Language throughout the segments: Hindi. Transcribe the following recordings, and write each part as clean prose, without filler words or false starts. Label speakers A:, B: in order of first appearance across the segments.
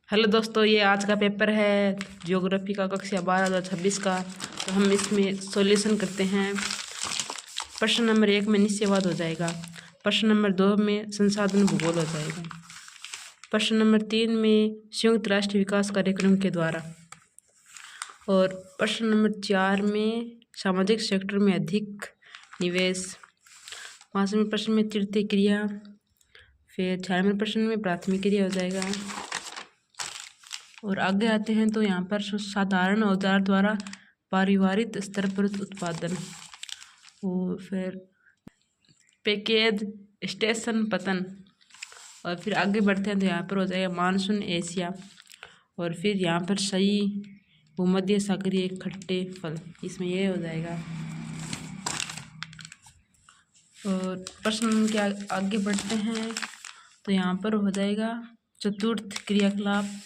A: हेलो दोस्तों, ये आज का पेपर है ज्योग्राफी का कक्षा 12/2026 का। तो हम इसमें सॉल्यूशन करते हैं। प्रश्न नंबर 1 में निश्चयवाद हो जाएगा। प्रश्न नंबर 2 में संसाधन भूगोल हो जाएगा। प्रश्न नंबर 3 में संयुक्त राष्ट्र विकास कार्यक्रम के द्वारा, और प्रश्न नंबर 4 में सामाजिक सेक्टर में अधिक निवेश। 5वें प्रश्न में तृतीय क्रिया। फिर 6वें प्रश्न में प्राथमिक क्रिया हो जाएगा। और आगे आते हैं तो यहाँ पर साधारण औजार द्वारा पारिवारिक स्तर पर उत्पादन, और फिर पैकेज स्टेशन पतन। और फिर आगे बढ़ते हैं तो यहाँ पर हो जाएगा मानसून एशिया। और फिर यहाँ पर सही भूमध्य सागरीय खट्टे फल, इसमें ये हो जाएगा। और प्रश्न के आगे बढ़ते हैं तो यहाँ पर हो जाएगा चतुर्थ क्रियाकलाप।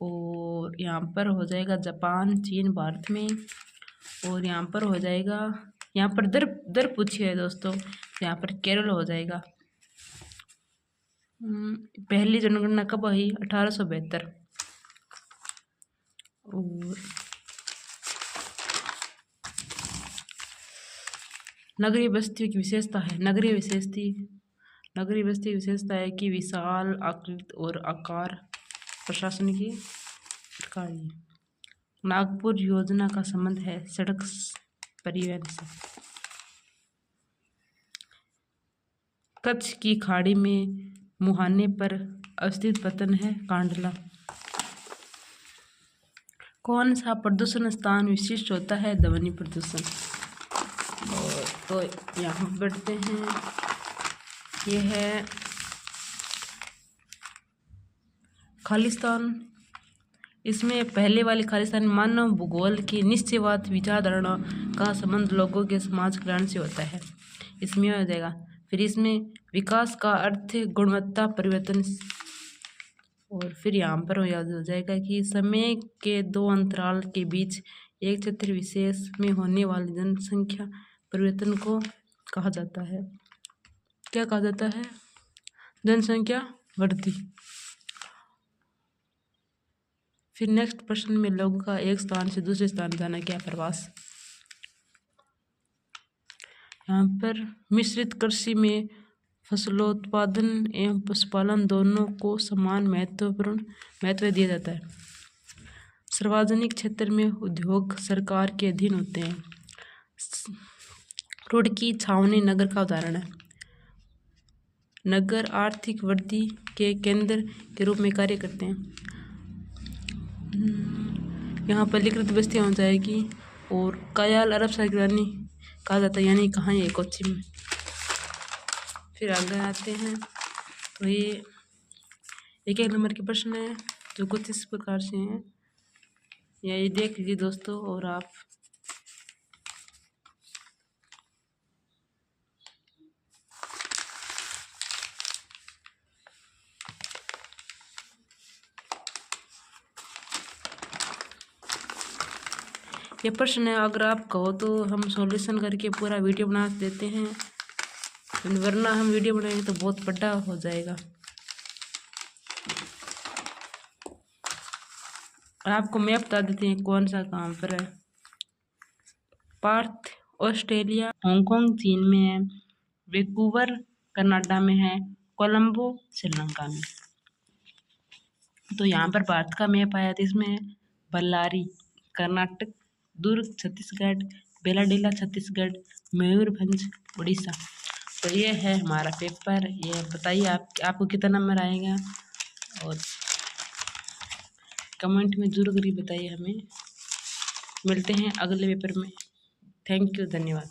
A: और यहाँ पर हो जाएगा जापान, चीन, भारत में। और यहाँ पर हो जाएगा, यहाँ पर दर पूछी है दोस्तों, यहाँ पर केरल हो जाएगा। पहली जनगणना कब हुई? 1872। और नगरीय बस्तियों की विशेषता है, नगरीय बस्ती की विशेषता है कि विशाल आकृति और आकार, प्रशासन की प्रकार। नागपुर योजना का संबंध है सड़क परिवहन से। कच्छ की खाड़ी में मुहाने पर अवस्थित पतन है कांडला। कौन सा प्रदूषण स्थान विशिष्ट होता है? ध्वनि प्रदूषण। और तो यहाँ बढ़ते हैं, ये है खालिस्तान। इसमें पहले वाले खालिस्तान मानव भूगोल की निश्चयवाद विचारधारणा का संबंध लोगों के समाज कल्याण से होता है, इसमें हो जाएगा। फिर इसमें विकास का अर्थ गुणवत्ता परिवर्तन। और फिर यहाँ पर याद हो जाएगा कि समय के दो अंतराल के बीच एक क्षेत्र विशेष में होने वाली जनसंख्या परिवर्तन को कहा जाता है, क्या कहा जाता है? जनसंख्या वृद्धि। फिर नेक्स्ट प्रश्न में लोगों का एक स्थान से दूसरे स्थान जाना, क्या प्रवास। यहाँ पर मिश्रित कृषि में फसलोत्पादन एवं पशुपालन दोनों को समान महत्व दिया जाता है। सार्वजनिक क्षेत्र में उद्योग सरकार के अधीन होते हैं। रुड़की छावनी नगर का उदाहरण है। नगर आर्थिक वृद्धि के केंद्र के रूप में कार्य करते हैं। यहाँ पर लिखित बस्तियाँ हो जाएगी। और कयाल अरब सागर की रानी कहा जाता है, यानी कहाँ है? कोच्चि में। फिर आगे आते हैं तो ये एक नंबर के प्रश्न है जो कुछ इस प्रकार से हैं, या ये देख लीजिए दोस्तों। और आप ये प्रश्न है, अगर आप कहो तो हम सॉल्यूशन करके पूरा वीडियो बना देते हैं, वरना हम वीडियो बनाएंगे तो बहुत बड़ा हो जाएगा। और आपको मैप बता देते हैं कौन सा कहाँ पर है। पार्थ ऑस्ट्रेलिया, हांगकांग चीन में है, वैंकूवर कनाडा में है, कोलंबो श्रीलंका में। तो यहाँ पर भारत का मैप आया था, इसमें बल्लारी कर्नाटक, दुर्ग छत्तीसगढ़, बेलाडीला छत्तीसगढ़, मयूरभंज उड़ीसा। तो ये है हमारा पेपर। ये बताइए आपको कितना नंबर आएगा, और कमेंट में जरूर बताइए हमें। मिलते हैं अगले पेपर में। थैंक यू, धन्यवाद।